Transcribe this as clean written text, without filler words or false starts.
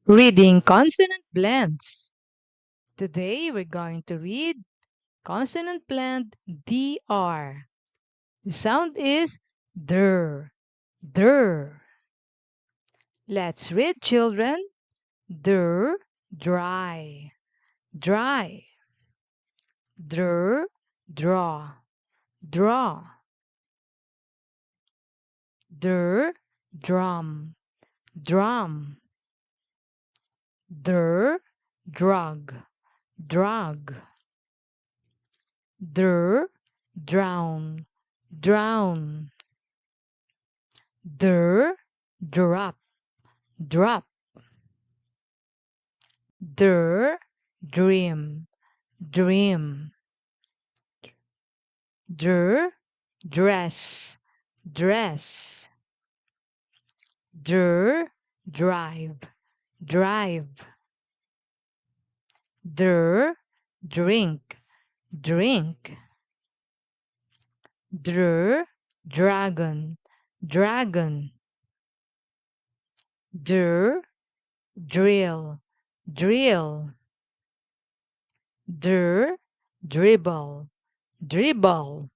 Reading consonant blends. Today we're going to read consonant blend DR. The sound is der, der. Let's read, children. Der, dry, dry. Der, draw, draw. Der, drum, drum. Der, drug, drug. Der, drown, drown. Der, drop, drop. Der, dream, dream. Der, dress, dress. Der, drive, drive. Der, drink, drink. Der, dragon, dragon. Der, drill, drill. Der, dribble, dribble.